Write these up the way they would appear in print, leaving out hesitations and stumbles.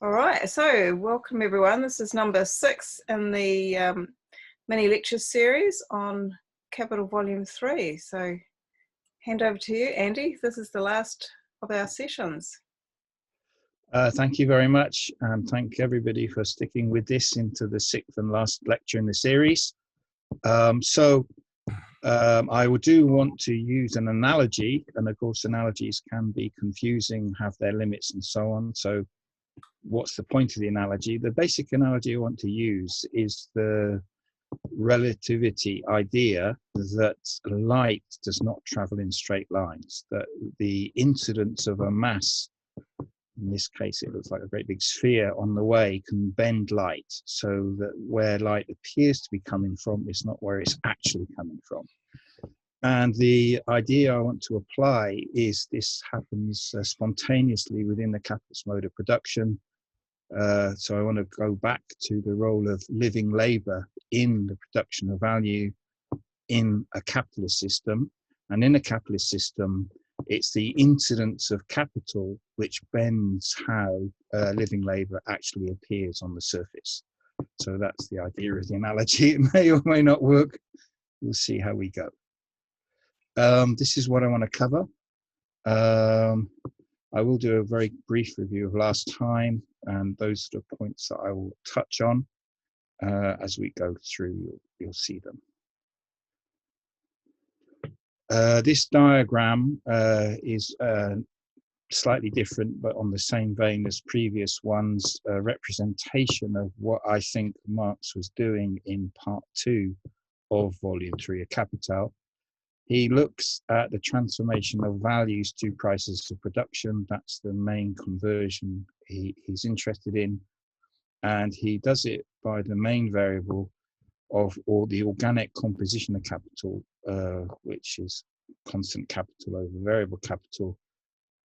All right, so welcome everyone. This is number 6 in the mini lecture series on CapVol Volume 3. So hand over to you, Andy. This is the last of our sessions. Thank you very much, and thank everybody for sticking with this into the 6th and last lecture in the series. I do want to use an analogy, and of course analogies can be confusing, have their limits and so on. So what's the point of the analogy? The basic analogy I want to use is the relativity idea that light does not travel in straight lines, that the incidence of a mass, in this case it looks like a great big sphere on the way, can bend light so that where light appears to be coming from is not where it's actually coming from. And the idea I want to apply is this happens spontaneously within the capitalist mode of production. So I want to go back to the role of living labor in the production of value in a capitalist system. And in a capitalist system, it's the incidence of capital which bends how living labor actually appears on the surface. So that's the idea of the analogy. It may or may not work. We'll see how we go. This is what I want to cover. I will do a very brief review of last time, and those are the points that I will touch on as we go through. You'll see them. This diagram is slightly different, but on the same vein as previous ones, a representation of what I think Marx was doing in part 2 of volume 3 of Capital. He looks at the transformation of values to prices of production. That's the main conversion he's interested in. And he does it by the main variable of the organic composition of capital, which is constant capital over variable capital,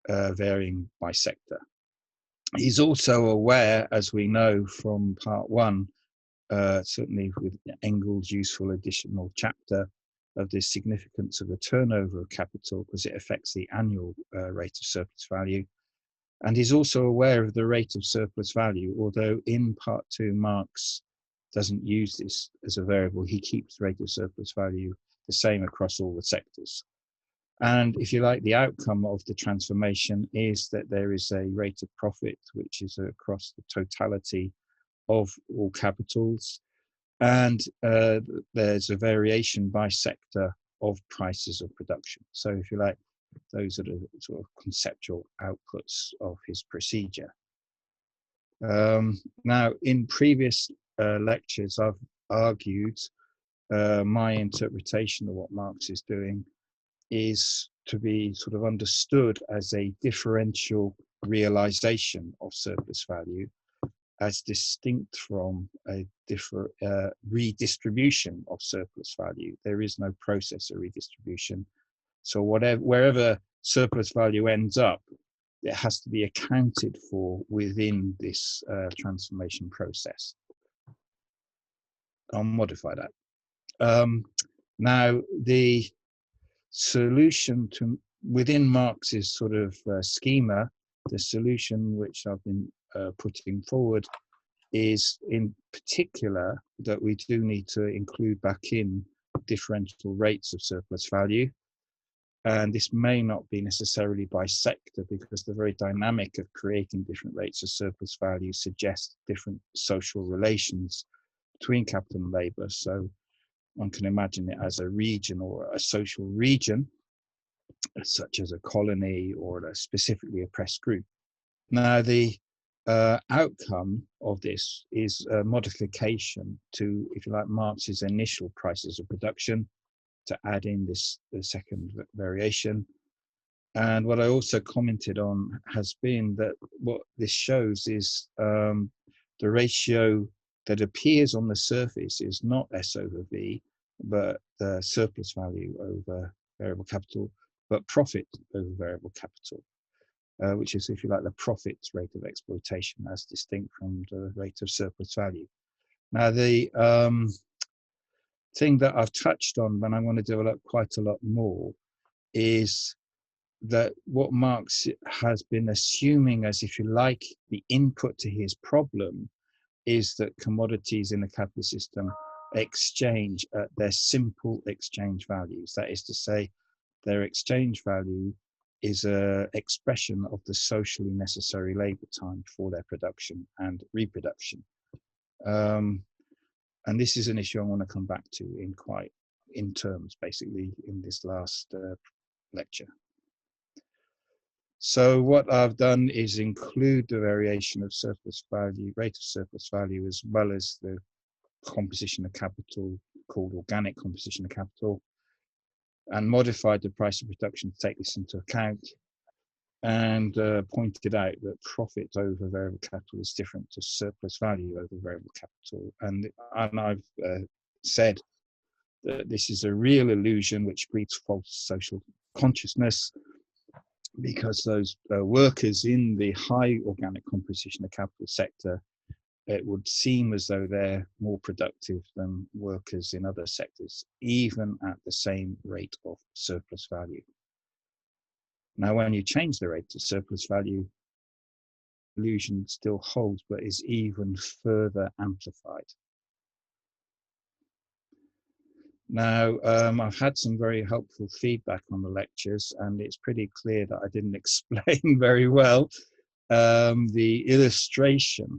varying by sector. He's also aware, as we know from part 1, certainly with Engels' useful additional chapter, of the significance of the turnover of capital because it affects the annual rate of surplus value. And he's also aware of the rate of surplus value, although in part 2, Marx doesn't use this as a variable. He keeps the rate of surplus value the same across all the sectors. And if you like, the outcome of the transformation is that there is a rate of profit, which is across the totality of all capitals. And there's a variation by sector of prices of production. So if you like, those are the sort of conceptual outputs of his procedure. Now, in previous lectures, I've argued my interpretation of what Marx is doing is to be sort of understood as a differential realization of surplus value, as distinct from a redistribution of surplus value. There is no process of redistribution. So wherever surplus value ends up, it has to be accounted for within this transformation process. I'll modify that. Now, the solution to within Marx's sort of schema, the solution which I've been putting forward is in particular that we do need to include back in differential rates of surplus value. And this may not be necessarily by sector, because the very dynamic of creating different rates of surplus value suggests different social relations between capital and labor. So one can imagine it as a region or a social region, such as a colony or a specifically oppressed group. Now, the outcome of this is a modification to, if you like, Marx's initial prices of production, to add in this the second variation. And what I also commented on has been that what this shows is the ratio that appears on the surface is not S over V, but the surplus value over variable capital, but profit over variable capital. Which is, if you like, the profit rate of exploitation as distinct from the rate of surplus value. Now, the thing that I've touched on, but I want to develop quite a lot more, is that what Marx has been assuming as, if you like, the input to his problem is that commodities in the capitalist system exchange at their simple exchange values. That is to say, their exchange value is an expression of the socially necessary labor time for their production and reproduction. And this is an issue I want to come back to in terms, basically, in this last lecture. So what I've done is include the variation of surplus value, rate of surplus value, as well as the composition of capital, called organic composition of capital, and modified the price of production to take this into account, and pointed out that profit over variable capital is different to surplus value over variable capital. And I've said that this is a real illusion which breeds false social consciousness, because those workers in the high organic composition of capital sector, it would seem as though they're more productive than workers in other sectors, even at the same rate of surplus value. Now, when you change the rate to surplus value, illusion still holds, but is even further amplified. Now, I've had some very helpful feedback on the lectures, and it's pretty clear that I didn't explain very well the illustration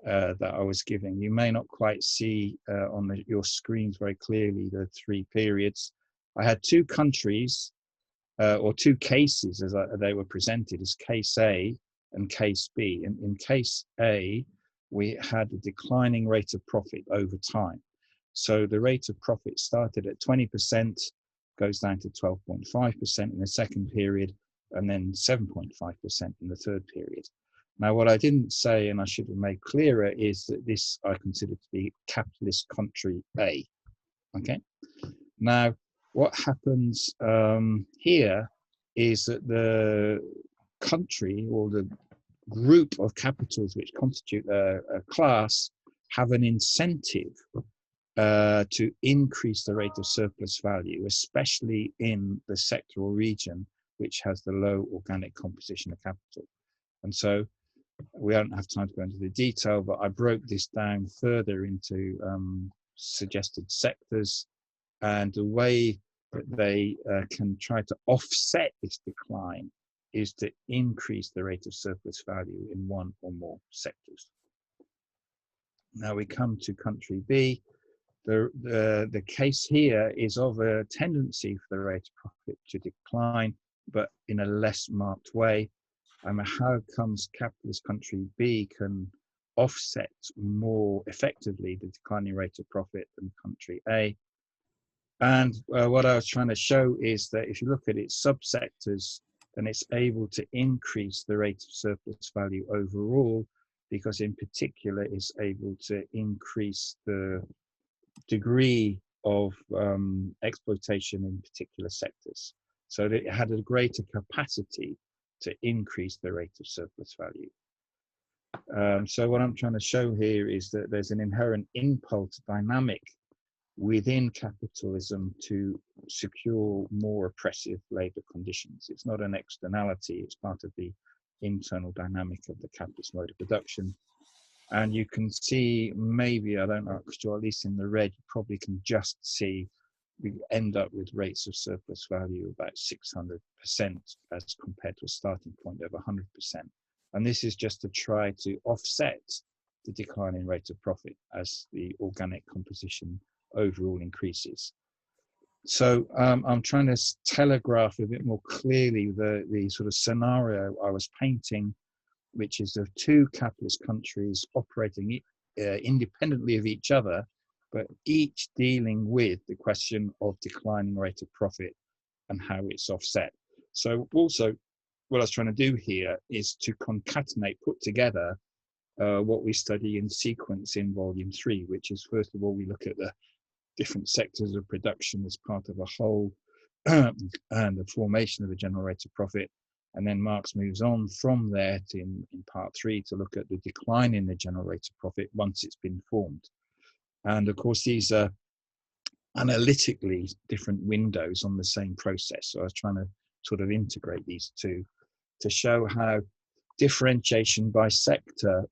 that I was giving. You may not quite see on your screens very clearly the three periods. I had two countries, or two cases as they were presented, as case A and case B. And in case A, we had a declining rate of profit over time. So the rate of profit started at 20%, goes down to 12.5% in the second period, and then 7.5% in the third period. Now, what I didn't say, and I should have made clearer, is that this I consider to be capitalist country A. Okay. Now, what happens here is that the country, or the group of capitals which constitute a class, have an incentive to increase the rate of surplus value, especially in the sector or region which has the low organic composition of capital. And so we don't have time to go into the detail, but I broke this down further into suggested sectors, and the way that they can try to offset this decline is to increase the rate of surplus value in one or more sectors. Now we come to country B. The case here is of a tendency for the rate of profit to decline, but in a less marked way. How comes capitalist country B can offset more effectively the declining rate of profit than country A? And what I was trying to show is that if you look at its subsectors, then it's able to increase the rate of surplus value overall, because in particular it's able to increase the degree of exploitation in particular sectors. So that it had a greater capacity to increase the rate of surplus value. So what I'm trying to show here is that there's an inherent impulse dynamic within capitalism to secure more oppressive labor conditions. It's not an externality, it's part of the internal dynamic of the capitalist mode of production. And you can see, maybe, I don't know, at least in the red, you probably can just see we end up with rates of surplus value about 600% as compared to a starting point of 100%. And this is just to try to offset the declining rate of profit as the organic composition overall increases. So I'm trying to telegraph a bit more clearly the sort of scenario I was painting, which is of two capitalist countries operating independently of each other, but each dealing with the question of declining rate of profit and how it's offset. So also what I was trying to do here is to concatenate, put together what we study in sequence in volume 3, which is, first of all, we look at the different sectors of production as part of a whole and the formation of the general rate of profit. And then Marx moves on from there to, in part 3, to look at the decline in the general rate of profit once it's been formed. And of course, these are analytically different windows on the same process. So I was trying to sort of integrate these two to show how differentiation by sector